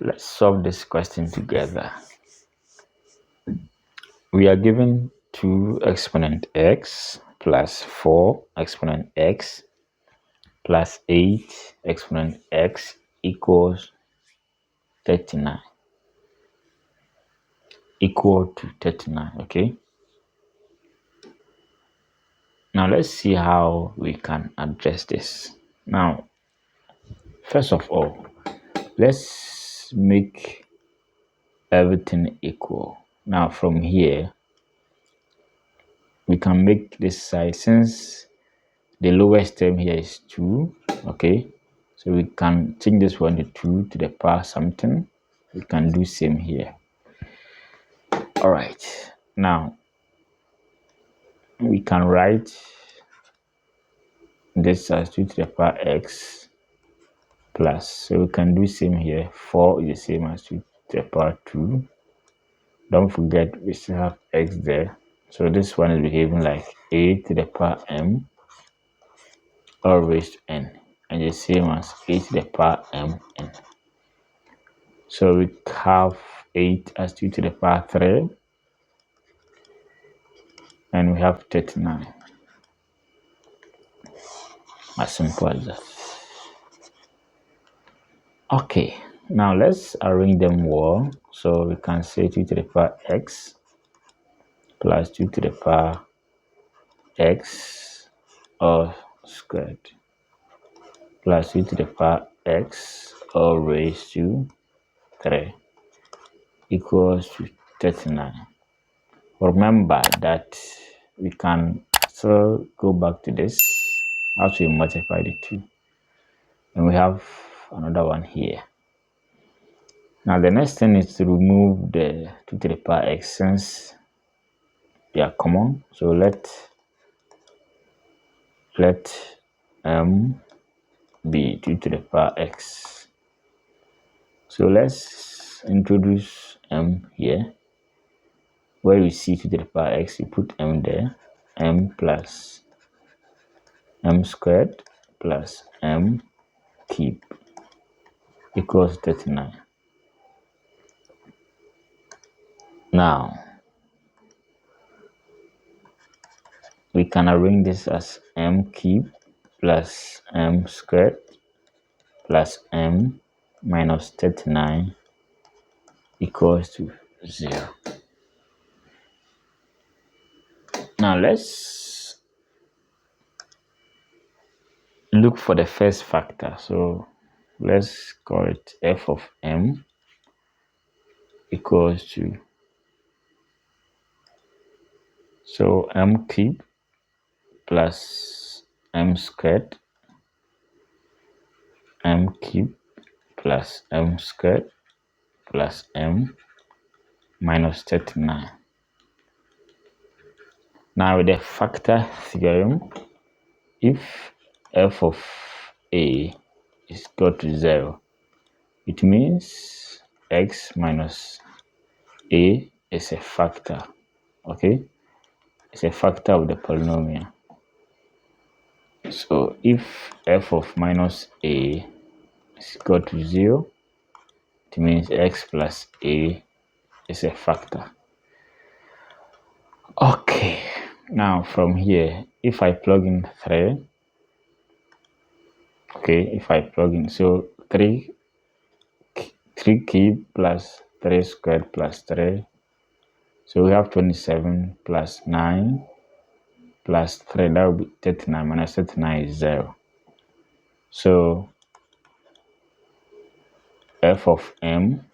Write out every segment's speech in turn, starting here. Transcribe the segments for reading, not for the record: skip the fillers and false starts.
Let's solve this question together. We are given 2 exponent x plus 4 exponent x plus 8 exponent x equals 39. Equal to 39, okay? Now let's see how we can address this. Now, first of all, let's make everything equal. Now from here, we can make this side, since the lowest term here is 2, okay? So we can change this one to 2 to the power something. We can do same here. All right, now we can write this as 2 to the power x plus. So we can do same here. 4 is the same as 2 to the power 2. Don't forget we still have x there. So this one is behaving like a to the power m all raised to n, and the same as a to the power m n. So we have 8 as 2 to the power 3, and we have 39. As simple as that. Okay, now let's arrange them well. So we can say 2 to the power x plus 2 to the power x all squared plus 2 to the power x all raised to 3 equals to 39. Remember that we can still go back to this after we multiply the 2. And we have another one here. Now the next thing is to remove the 2 to the power x since they are common. So let m be 2 to the power x. So let's introduce m here. Where you see 2 to the power x, you put m there. M plus m squared plus m cube equals 39. Now we can arrange this as m cube plus m squared plus m minus 39 equals to 0. Now let's look for the first factor. So let's call it f of m equals to, so m cube plus m squared, m cube plus m squared plus m minus 39. Now with the factor theorem, if f of a is equal to 0, it means x minus a is a factor, okay? It's a factor of the polynomial. So if f of minus a is equal to 0, it means x plus a is a factor. Okay, now from here, if I plug in 3, okay, if I plug in, so 3 cube plus 3 squared plus 3, so we have 27 plus 9 plus 3, that will be 39, minus 39 is 0. So f of m,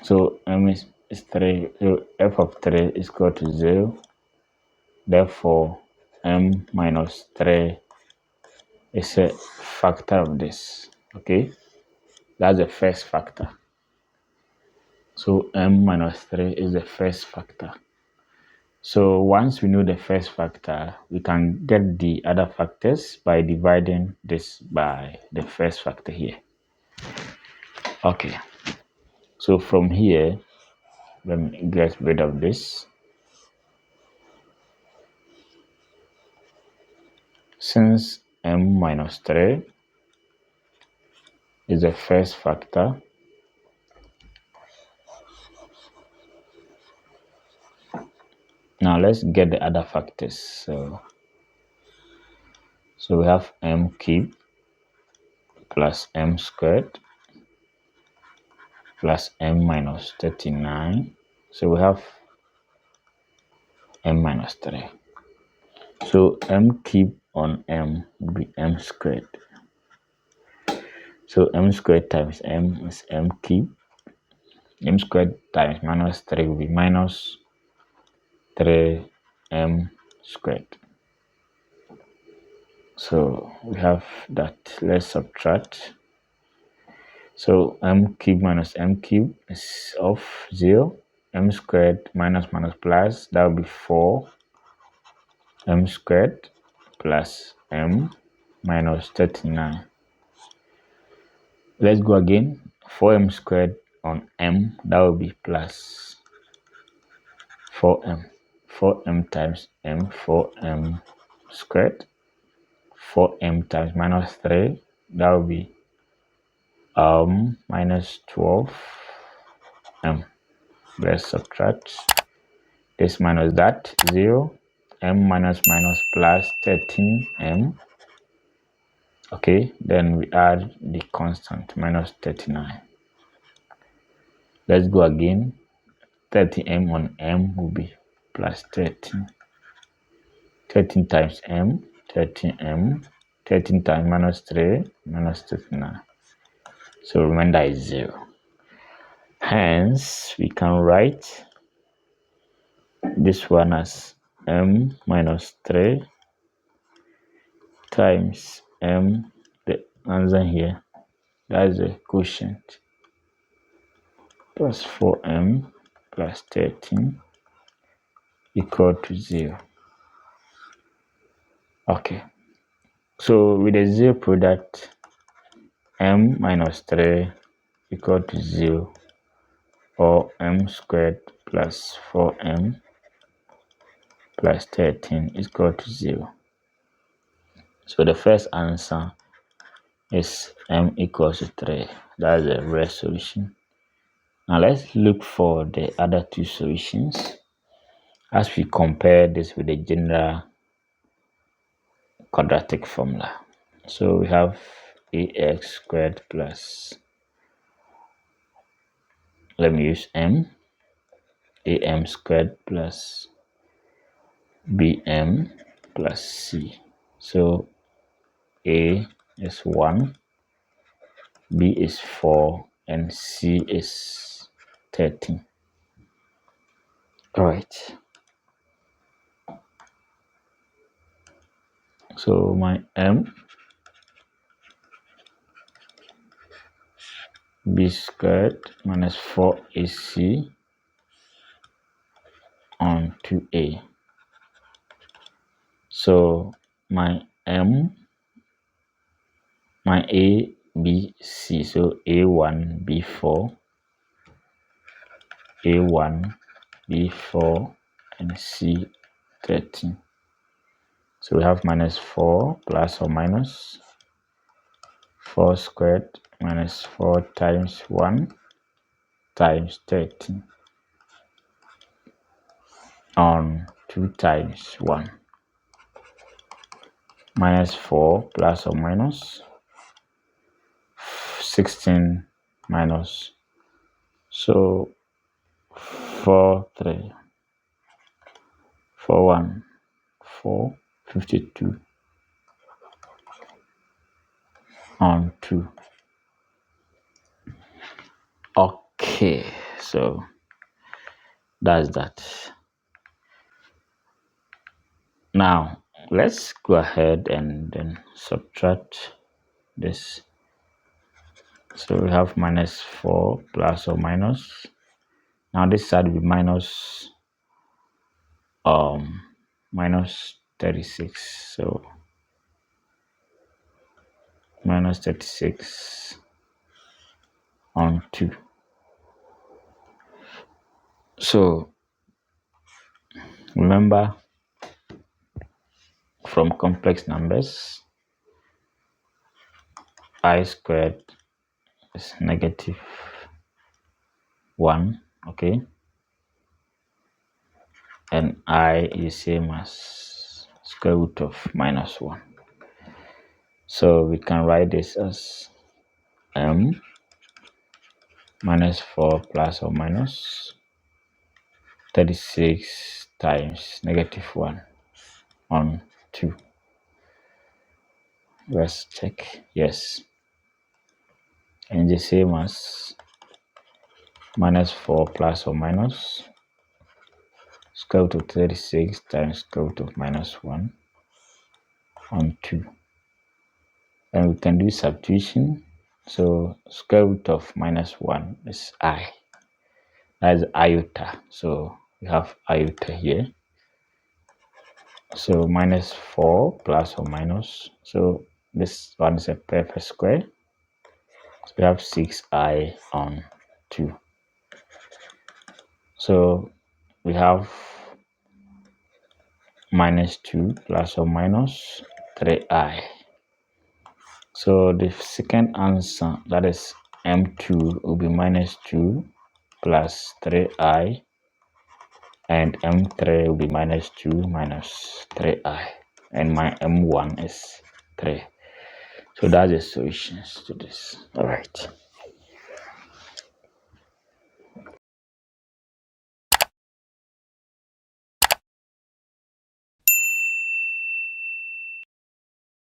so m is 3, so f of 3 is equal to 0, therefore m minus 3 is a factor of this, okay? That's the first factor. So m minus 3 is the first factor. So once we know the first factor, we can get the other factors by dividing this by the first factor here. Okay, so from here, let me get rid of this. Since m minus 3 is the first factor. Now let's get the other factors. So we have m cubed plus m squared plus m minus 39. So we have m minus 3. So m cubed on m will be m squared. So m squared times m is m cubed. M squared times minus 3 will be minus 3m squared. So we have that. Let's subtract. So m cubed minus m cubed is of 0. M squared minus minus plus, that will be 4 m squared plus m minus 39. Let's go again. 4m squared on m, that will be plus 4m. 4m times m, 4m squared. 4m times minus 3, that will be minus 12m. Let's subtract this minus that, 0. M minus minus plus 13m. Okay, then we add the constant, minus 39. Let's go again. 30m on m will be plus 13. 13 times m, 13m. 13 times minus 3, minus 39. So remainder is 0. Hence, we can write this one as m minus 3 times m, the answer here, that is the quotient, plus 4m plus 13 equal to 0. Okay, so with the 0 product, m minus 3 equal to 0, or m squared plus 4m plus 13 is equal to 0. So the first answer is m equals to 3. That's the right solution. Now let's look for the other two solutions as we compare this with the general quadratic formula. So we have ax squared plus, let me use m, am squared plus bm plus c. So a is 1, b is 4, and c is 13. All right. So my m, b squared minus 4ac on 2a. So my m, my a, b, c. So a1, b4, a1, b4, and c 13. So we have minus 4 plus or minus 4 squared minus 4 times 1 times 13 on 2 times 1. Minus 4 plus or minus 16 minus, so 4 3 4 1 4 52 on 2. Okay, so that's that. Now let's go ahead and then subtract this. So we have minus 4 plus or minus, now this side will be minus minus 36. So minus 36 on 2. So remember, from complex numbers, I squared is negative 1, okay, and I is same as square root of minus 1. So we can write this as m minus 4 plus or minus 36 times negative 1 on 2. Let's check. Yes. And the same as minus 4 plus or minus square root of 36 times square root of minus 1 on 2. And we can do substitution. So square root of minus 1 is I. That is iota. So we have iota here. So minus 4 plus or minus. So this one is a perfect square. So we have 6i on 2. So we have minus 2 plus or minus 3i. So the second answer, that is m2, will be minus 2 plus 3i, and m3 will be minus 2 minus 3i, and my m1 is 3. So that's the solutions to this. All right.